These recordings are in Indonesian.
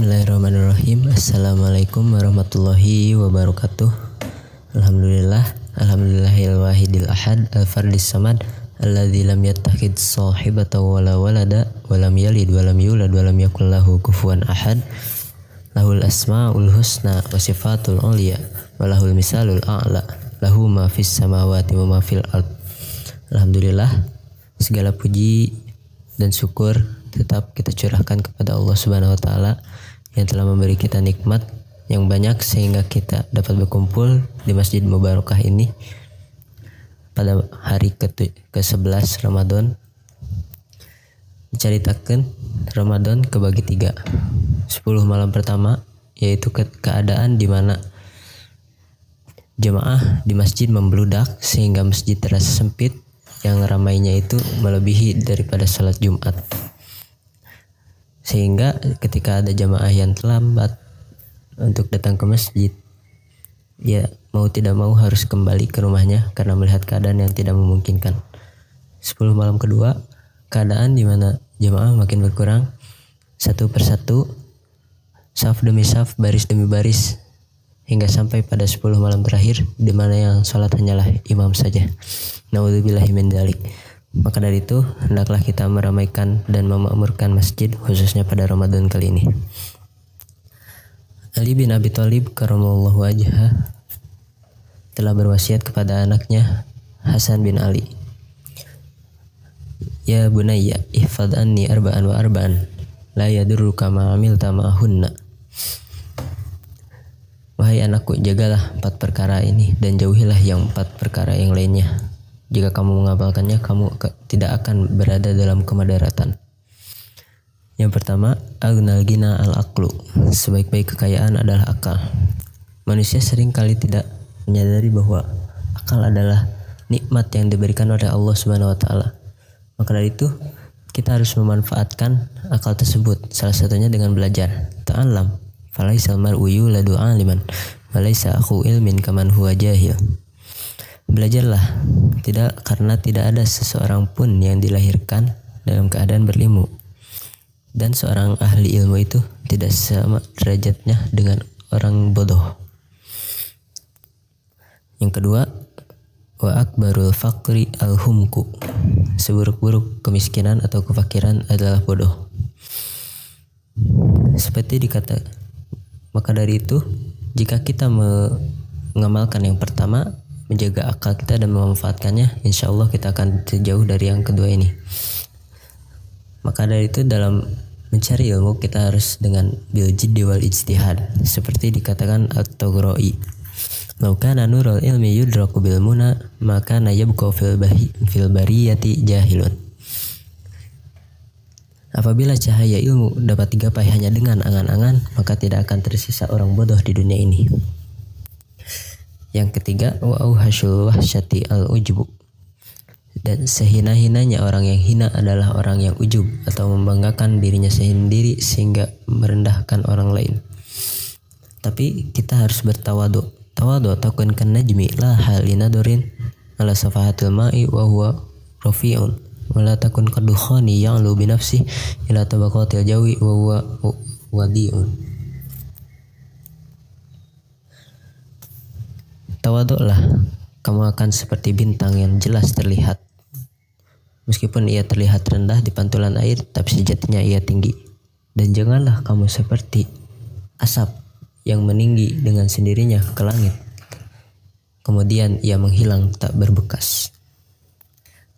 Bismillahirrahmanirrahim. Assalamualaikum warahmatullahi wabarakatuh. Alhamdulillahil wahidil ahad al-fardis samad alladzi lam yattakhidh shahibatan wala walada wa lam yalid wa lam yulad wa lam yakul lahu kufuwan ahad. Lahul asmaul husna wa sifatul ulya wa lahul misalul a'la. Lahu ma fis samawati wa ma fil ard. Alhamdulillah, segala puji dan syukur tetap kita curahkan kepada Allah Subhanahu wa taala yang telah memberi kita nikmat yang banyak sehingga kita dapat berkumpul di Masjid Mubarakah ini pada hari ke-11 Ramadan. Menceritakan Ramadan kebagi 3. 10 malam pertama yaitu keadaan di mana jemaah di masjid membludak sehingga masjid terasa sempit, yang ramainya itu melebihi daripada salat Jumat. Sehingga ketika ada jamaah yang terlambat untuk datang ke masjid, ya mau tidak mau harus kembali ke rumahnya karena melihat keadaan yang tidak memungkinkan. 10 malam kedua, keadaan di mana jamaah makin berkurang satu persatu, saf demi saf, baris demi baris, hingga sampai pada 10 malam terakhir di mana yang sholat hanyalah imam saja. Naudzubillahi min dzalik. Maka dari itu, hendaklah kita meramaikan dan memakmurkan masjid khususnya pada Ramadan kali ini. Ali bin Abi Thalib karramallahu wajhah telah berwasiat kepada anaknya Hasan bin Ali. Ya bunayya, ihfad anni arba'an wa arba'an, la yadurruka ma amilta ma'ahunna. Wahai anakku, jagalah 4 perkara ini dan jauhilah yang 4 perkara yang lainnya. Jika kamu mengamalkannya, kamu tidak akan berada dalam kemadaratan. Yang pertama, aghnal ghina al-aqlu. Sebaik-baik kekayaan adalah akal. Manusia seringkali tidak menyadari bahwa akal adalah nikmat yang diberikan oleh Allah Subhanahu wa taala. Maka dari itu, kita harus memanfaatkan akal tersebut, salah satunya dengan belajar. Ta'allam, falaisal mar'u yuladu 'aliman, wa laisa akhu ilmin kaman huwa jahil. Belajarlah, karena tidak ada seseorang pun yang dilahirkan dalam keadaan berilmu, dan seorang ahli ilmu itu tidak sama derajatnya dengan orang bodoh. Yang kedua, wa akbarul faqri al-humku. Seburuk-buruk kemiskinan atau kefakiran adalah bodoh. Seperti dikata, maka dari itu jika kita mengamalkan yang pertama, menjaga akal kita dan memanfaatkannya, insya Allah kita akan terjauh dari yang kedua ini. Maka dari itu dalam mencari ilmu kita harus dengan bil jiddi wal ijtihad, seperti dikatakan At-Taghra'i, "Lau kana nurul ilmi yudraku bil muna, maka yabqa fil bariyati jahilun." Apabila cahaya ilmu dapat digapai hanya dengan angan-angan, maka tidak akan tersisa orang bodoh di dunia ini. Yang ketiga, wa auhashul wahsyati al-ujub. Dan sehina-hinanya orang yang hina adalah orang yang ujub atau membanggakan dirinya sendiri sehingga merendahkan orang lain. Tapi kita harus bertawadu. Tawadu takun kan najmi la halinadurin ala safahatil ma'i wa huwa rafi'un. Wa la takun kadukhani ya'lu binafsi ila tabaqatil jawi wa huwa wadi'un. Tawaduklah, kamu akan seperti bintang yang jelas terlihat. Meskipun ia terlihat rendah di pantulan air, tapi sejatinya ia tinggi. Dan janganlah kamu seperti asap yang meninggi dengan sendirinya ke langit, kemudian ia menghilang tak berbekas.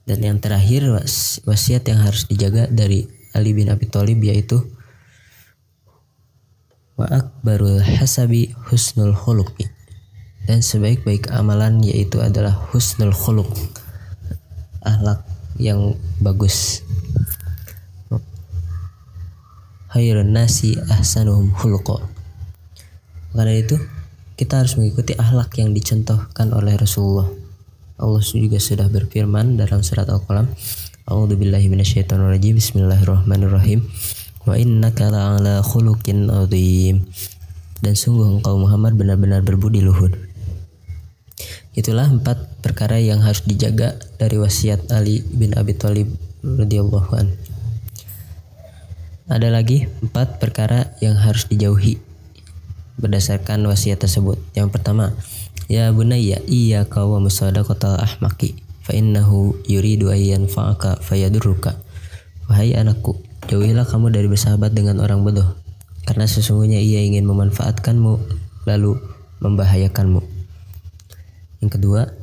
Dan yang terakhir, wasiat yang harus dijaga dari Ali bin Abi Thalib, yaitu wa akbarul hasabi husnul khuluqi. Dan sebaik-baik amalan yaitu adalah husnul khuluq, akhlak yang bagus. Khairun nasi ahsanuhum khuluqa. Karena itu kita harus mengikuti akhlak yang dicontohkan oleh Rasulullah. Allah juga sudah berfirman dalam surat Al-Qalam, A'udzubillahi minasyaitonirrajim, Bismillahirrahmanirrahim, wa innaka la'ala khuluqin 'adzim. Dan sungguh engkau Muhammad benar-benar berbudi luhur. Itulah 4 perkara yang harus dijaga dari wasiat Ali bin Abi Thalib radhiyallahu anhu. Ada lagi 4 perkara yang harus dijauhi berdasarkan wasiat tersebut. Yang pertama, ya bunayya iyyaka wa musadaqatal ahmaqi fa innahu yuridu ayyan fa'aka fayadurruka. Wahai anakku, jauhilah kamu dari bersahabat dengan orang bodoh, karena sesungguhnya ia ingin memanfaatkanmu lalu membahayakanmu. Yang kedua,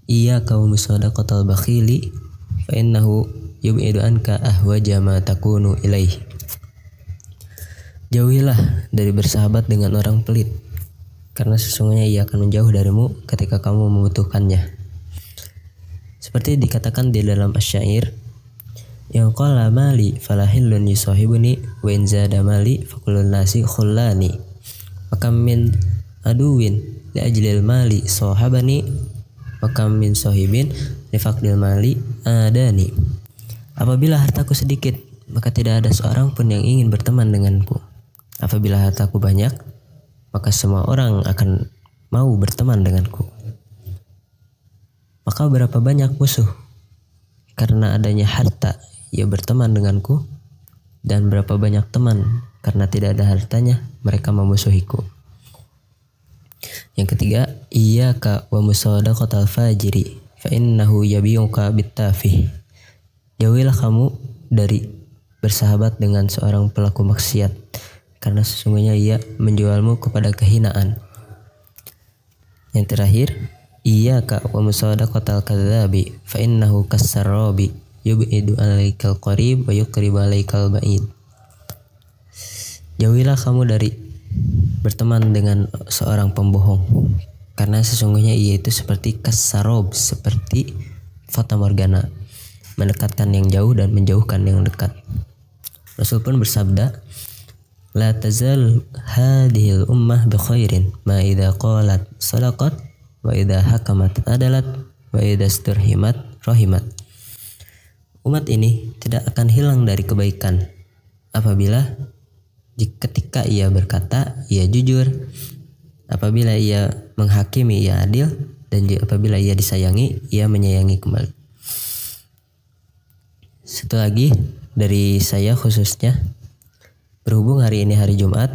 iyyaka wa musadaqatal bakhili fa innahu yub'idu anka ahwaja ma takunu ilaihi. Jauhilah dari bersahabat dengan orang pelit, karena sesungguhnya ia akan menjauh darimu ketika kamu membutuhkannya. Seperti dikatakan di dalam asyair, yang qala mali falahillun yusahibuni wa in zada mali fakulun nasi khullani wa kam min aduwin li ajlil mali sahabani wa kam min sahibin li faqdil mali adani. Apabila hartaku sedikit, maka tidak ada seorang pun yang ingin berteman denganku. Apabila hartaku banyak, maka semua orang akan mau berteman denganku. Maka berapa banyak musuh karena adanya harta ia berteman denganku, dan berapa banyak teman karena tidak ada hartanya mereka memusuhiku. Yang ketiga, iyyaka wa musadaqatal fajiri fa innahu yabi'uka bittafih. Jauhilah kamu dari bersahabat dengan seorang pelaku maksiat, karena sesungguhnya ia menjualmu kepada kehinaan. Yang terakhir, iyyaka wa musadaqatal kadzabi fa innahu kassarabi yub'idu alaikal qarib wa yuqribu alaikal ba'id. Jauhilah kamu dari berteman dengan seorang pembohong, karena sesungguhnya ia itu seperti kassarob, seperti fata morgana, mendekatkan yang jauh dan menjauhkan yang dekat. Rasul pun bersabda, la tazal hadhil ummah bi khairin ma idza qalat sadaqat wa idza hakamat adalat wa idza isturhimat rahimat. Umat ini tidak akan hilang dari kebaikan apabila ketika ia berkata ia jujur, apabila ia menghakimi ia adil, dan apabila ia disayangi ia menyayangi kembali. Satu lagi dari saya khususnya, berhubung hari ini hari Jumat,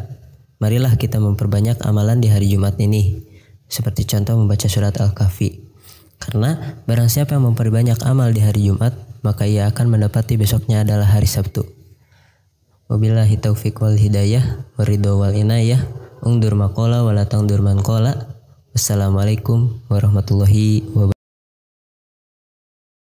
marilah kita memperbanyak amalan di hari Jumat ini. Seperti contoh membaca surat Al-Kahfi. Karena barang siapa yang memperbanyak amal di hari Jumat, maka ia akan mendapati besoknya adalah hari Sabtu. Wabillahi taufiq wal hidayah, waridho wal inayah, ungdur maqala wa la tangdur man qala. Wassalamualaikum warahmatullahi wabarakatuh.